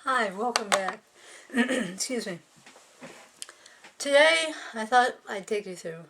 Hi, welcome back. Excuse me. Today, I thought I'd take you through.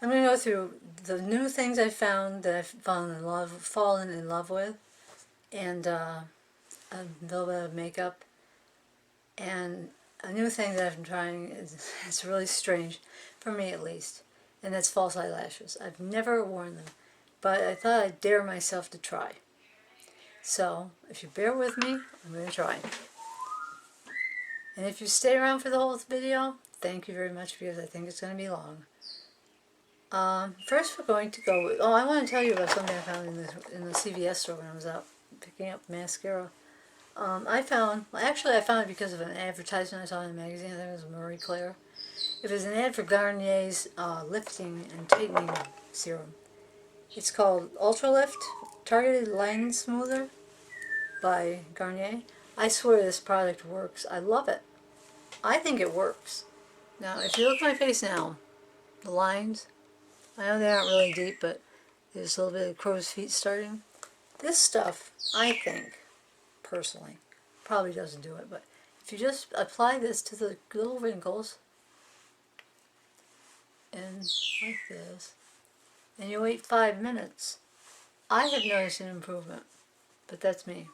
I'm going to go through the new things I found that I've fallen in love with, and a little bit of makeup, and a new thing that I've been trying is it's really strange, for me at least, and that's false eyelashes. I've never worn them, but I thought I'd dare myself to try. So, if you bear with me, I'm going to try. And if you stay around for the whole video, thank you very much because I think it's going to be long. First we're going to go with, I want to tell you about something I found in the CVS store when I was out picking up mascara. I found it because of an advertisement I saw in a magazine. I think it was Marie Claire. It was an ad for Garnier's lifting and tightening serum. It's called Ultra Lift Targeted Line Smoother by Garnier. I swear this product works. I love it. I think it works. Now, if you look at my face now, the lines, I know they aren't really deep, but there's a little bit of crow's feet starting. This stuff, I think, personally, probably doesn't do it, but if you just apply this to the little wrinkles, and like this, and you wait 5 minutes, I have noticed an improvement, but that's me.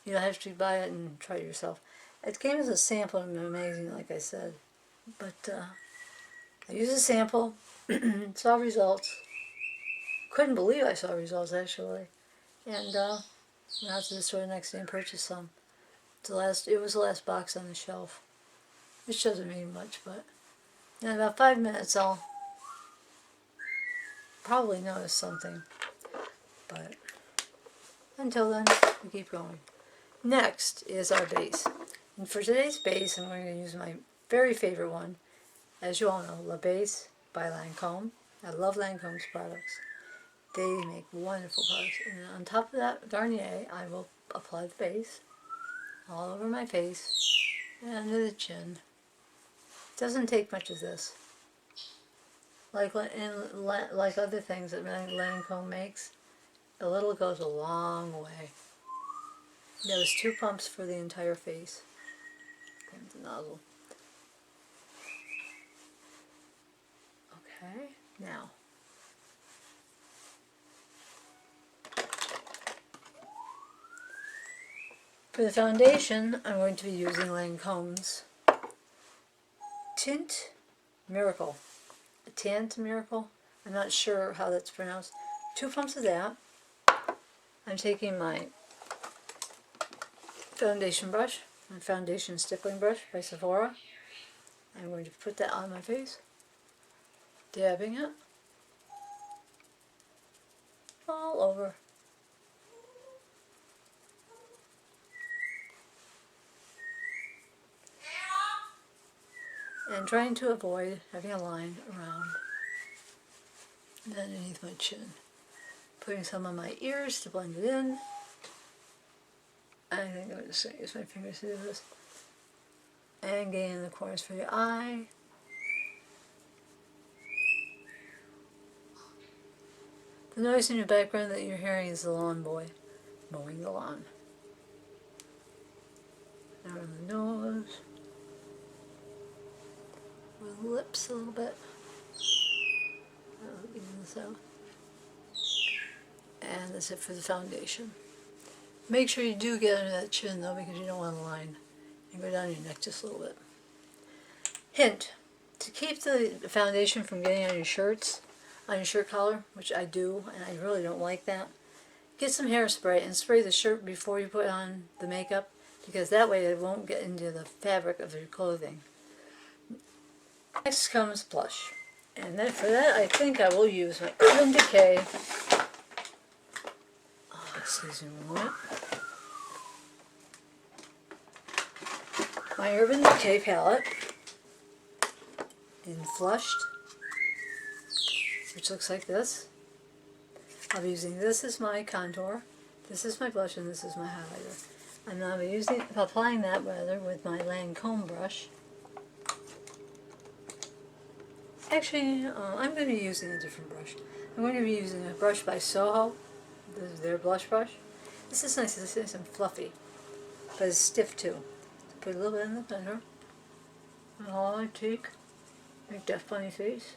You don't have to buy it and try it yourself. It came as a sample in the magazine, like I said, but I used a sample, saw results. Couldn't believe I saw results, actually. And went out to the store the next day and purchased some. It was the last box on the shelf, which doesn't mean much, but in about 5 minutes I'll probably notice something. But until then, we keep going. Next is our base. And for today's base, I'm going to use my very favorite one. As you all know, La Base by Lancome. I love Lancome's products. They make wonderful products. And on top of that Garnier, I will apply the base all over my face and under the chin. It doesn't take much of this. Like other things that Lancome makes, a little goes a long way. There's 2 pumps for the entire face. And the nozzle. Okay, now. For the foundation, I'm going to be using Lancome's Tint Miracle. Tint Miracle? I'm not sure how that's pronounced. 2 pumps of that. I'm taking my foundation brush, my foundation stippling brush by Sephora. I'm going to put that on my face, dabbing it all over. And trying to avoid having a line around and underneath my chin. Putting some on my ears to blend it in. I think I'm just going to use my fingers to do this. And getting in the corners for the eye. The noise in your background that you're hearing is the lawn boy mowing the lawn. Around the nose. With the lips a little bit. I'll even this out. And that's it for the foundation. Make sure you do get under that chin though, because you don't want a line. And go down your neck just a little bit. Hint, to keep the foundation from getting on your shirts, on your shirt collar, which I do, and I really don't like that, get some hairspray and spray the shirt before you put on the makeup, because that way it won't get into the fabric of your clothing. Next comes blush. And then for that, I think I will use my Urban Decay. Excuse me a moment. My Urban Decay palette in Flushed, which looks like this. I'll be using this as my contour, this is my blush, and this is my highlighter. I'm now applying that with my Lancome brush. Actually, I'm going to be using a different brush. I'm going to be using a brush by Soho. This is their blush brush. This is nice and fluffy, but it's stiff too. put a little bit in the center. And all my cheek. Make that funny face.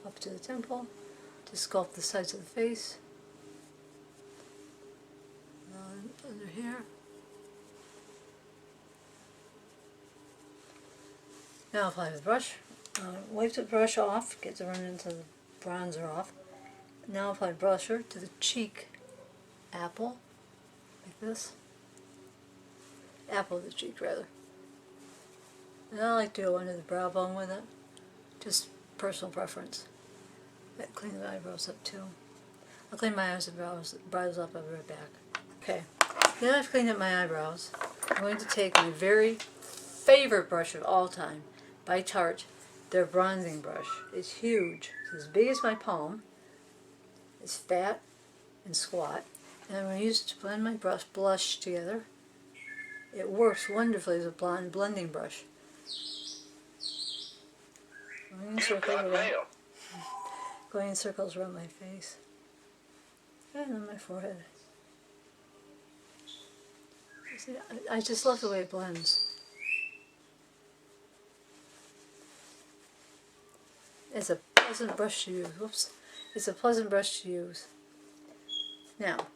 Up to the temple. To sculpt the sides of the face. Under here. Now apply the brush. Wipe the brush off, get the remnants of the bronzer off. Now apply brusher to the cheek apple, like this. Apple of the cheek, rather. And I like to go under the brow bone with it. Just personal preference. I clean the eyebrows up too. I'll clean my eyes and brows up, I'll be right back. Okay, now I've cleaned up my eyebrows. I'm going to take my very favorite brush of all time, by Tarte, their bronzing brush. It's huge. It's as big as my palm. It's fat and squat. And I'm going to use it to blend my blush together. It works wonderfully as a blending brush. Going in circles around my face. And on my forehead. See, I just love the way it blends. It's a pleasant brush to use. Whoops. It's a pleasant brush to use. Now,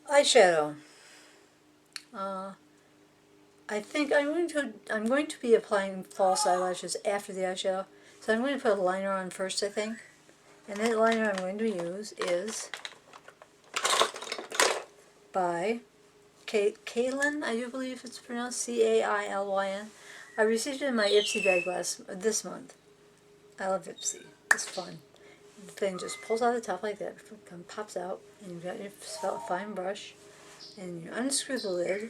eyeshadow. I think I'm going to be applying false eyelashes after the eyeshadow. So I'm going to put a liner on first, I think. And that liner I'm going to use is by Cailyn, I do believe it's pronounced C-A-I-L-Y-N. I received it in my Ipsy bag this month. I love Ipsy. It's fun. The thing just pulls out the top like that, pops out, and you've got your fine brush, and you unscrew the lid,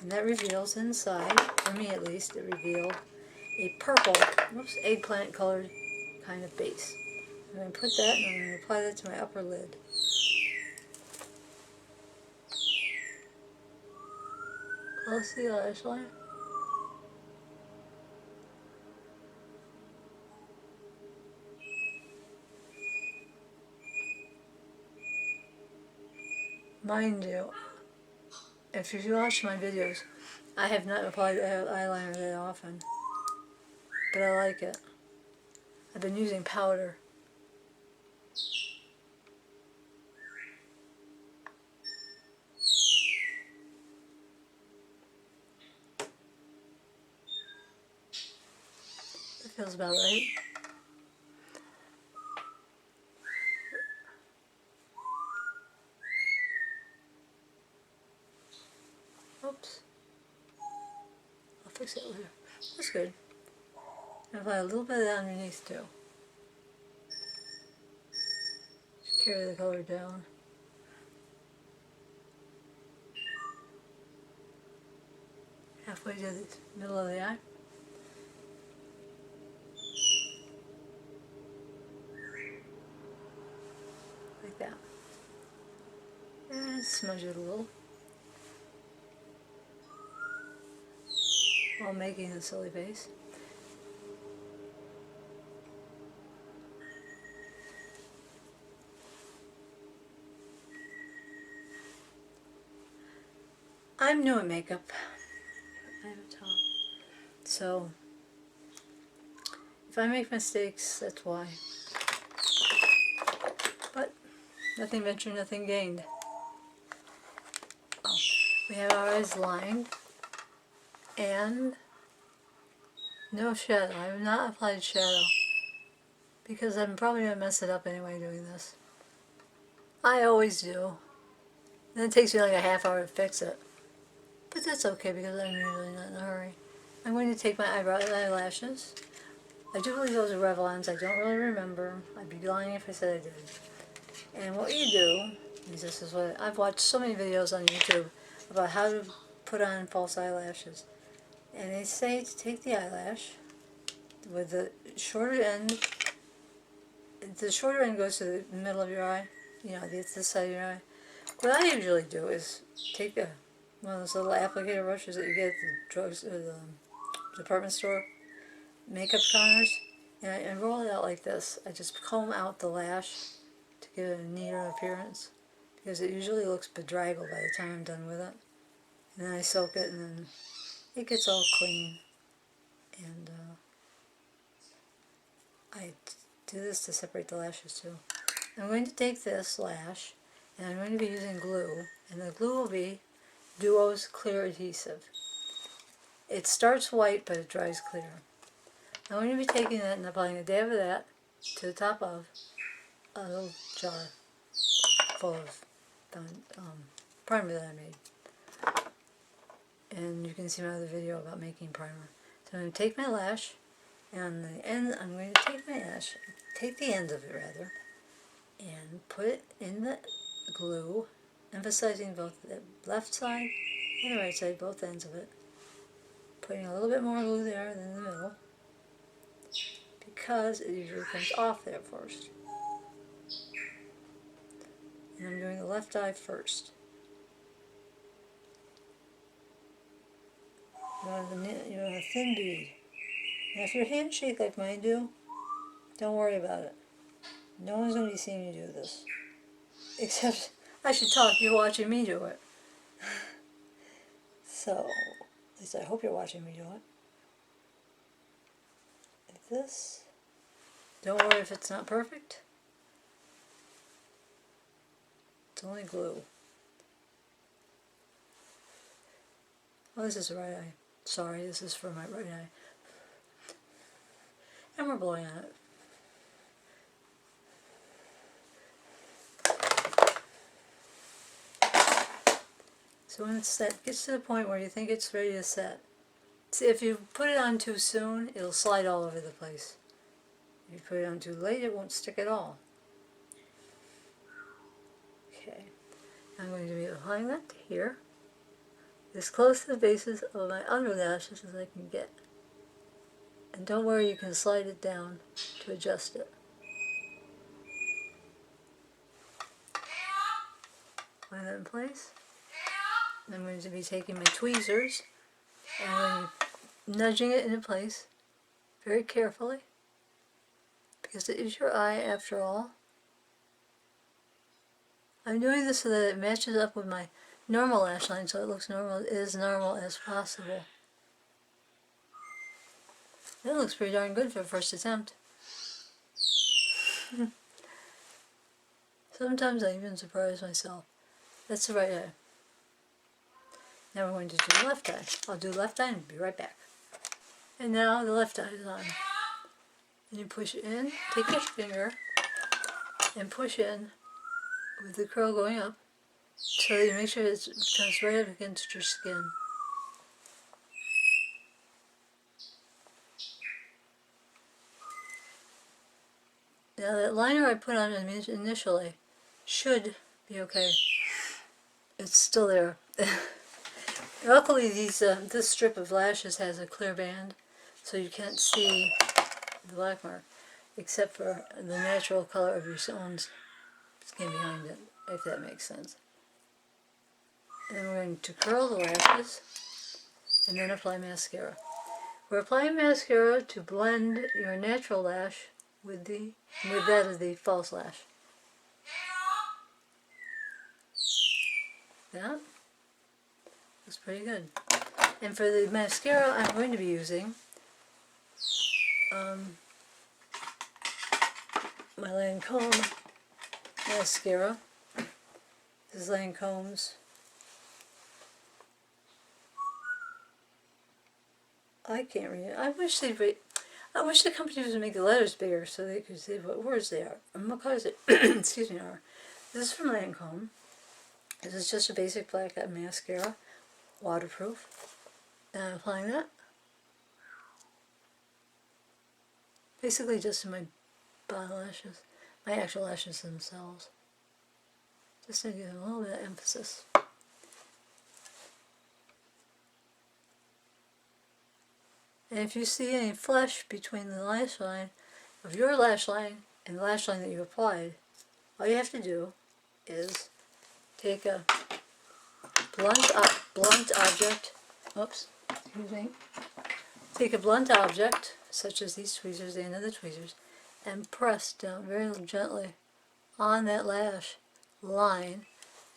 and that reveals inside, for me at least, it revealed a purple, eggplant colored kind of base. I'm going to put that, and I'm going to apply that to my upper lid. Close the lash line. Mind you, if you watch my videos, I have not applied eyeliner that often, but I like it. I've been using powder. That feels about right. Oops. I'll fix it later. That's good. And apply a little bit of that underneath too. Just carry the color down. Halfway to the middle of the eye. Like that. And smudge it a little. While making a silly face. I'm new at makeup. I have a top. So, if I make mistakes, that's why. But, nothing ventured, nothing gained. Oh, we have our eyes lined. And no shadow. I have not applied shadow because I'm probably going to mess it up anyway doing this. I always do. And it takes me like a half hour to fix it. But that's okay because I'm usually not in a hurry. I'm going to take my eyelashes. I do believe those are Revlons. I don't really remember. I'd be lying if I said I did. And what you do is this is what I've watched so many videos on YouTube about how to put on false eyelashes. And they say to take the eyelash with the shorter end. The shorter end goes to the middle of your eye, you know, this side of your eye. What I usually do is take one of those little applicator brushes that you get at the drugs or the department store makeup counters, and I roll it out like this. I just comb out the lash to give it a neater appearance. because it usually looks bedraggled by the time I'm done with it. And then I soak it, and then it gets all clean. And I do this to separate the lashes too. I'm going to take this lash, and I'm going to be using glue, and the glue will be Duo's Clear Adhesive. It starts white, but it dries clear. I'm going to be taking that and applying a dab of that to the top of a little jar full of primer that I made. And you can see my other video about making primer. So I'm going to take my lash, and on the end, I'm going to take the end of it rather, and put it in the glue, emphasizing both the left side and the right side, both ends of it. Putting a little bit more glue there than in the middle, because it usually comes off there first. And I'm doing the left eye first. You want a thin bead. And if your hands shake like mine do, don't worry about it. No one's going to be seeing you do this. Except, I should tell if you're watching me do it. So, at least I hope you're watching me do it. Like this. Don't worry if it's not perfect. It's only glue. Oh, this is the right eye. Sorry, this is for my right eye. And we're blowing on it. So when it's set, gets to the point where you think it's ready to set. See, if you put it on too soon, it'll slide all over the place. If you put it on too late, it won't stick at all. Okay, I'm going to be applying that to here, as close to the bases of my under lashes as I can get. And don't worry, you can slide it down to adjust it. Find that in place. I'm going to be taking my tweezers and I'm going to be nudging it into place very carefully, because it is your eye after all. I'm doing this so that it matches up with my normal lash line, so it looks normal, as normal as possible. It looks pretty darn good for a first attempt. Sometimes I even surprise myself. That's the right eye. Now we're going to do the left eye. I'll do left eye and be right back. And now the left eye is on. And you push in, take your finger, and push in with the curl going up, so that you make sure it comes right up against your skin. Now that liner I put on initially should be okay. It's still there. Luckily this strip of lashes has a clear band, so you can't see the black mark, except for the natural color of your own skin behind it, if that makes sense. And then we're going to curl the lashes, and then apply mascara. We're applying mascara to blend your natural lash with that of the false lash. That looks pretty good. And for the mascara, I'm going to be using my Lancome mascara. This is Lancome's. I can't read it. I wish the company would make the letters bigger so they could see what words they are. What colors it excuse me are. This is from Lancome. This is just a basic black mascara, waterproof. And I'm applying that. Basically just in my bottom lashes, my actual lashes themselves. Just to give them a little bit of emphasis. And if you see any flesh between the lash line of your lash line and the lash line that you applied, all you have to do is take a blunt object, take a blunt object, such as these tweezers, the end of the tweezers, and press down very gently on that lash line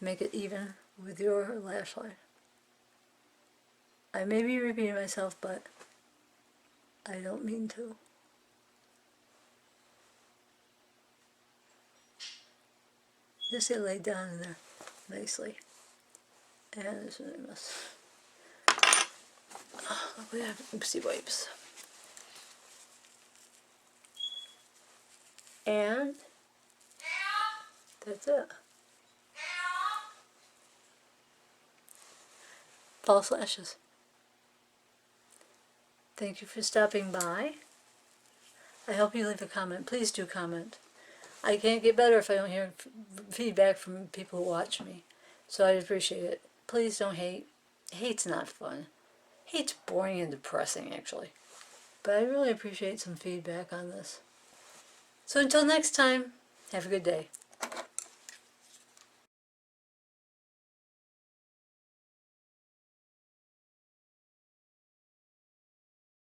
make it even with your lash line. I may be repeating myself, but I don't mean to. Just get laid down in there nicely. And there's a mess. We have oopsie wipes. And that's it. False lashes. Thank you for stopping by. I hope you leave a comment. Please do comment. I can't get better if I don't hear feedback from people who watch me. So I'd appreciate it. Please don't hate. Hate's not fun. Hate's boring and depressing, actually. But I really appreciate some feedback on this. So until next time, have a good day.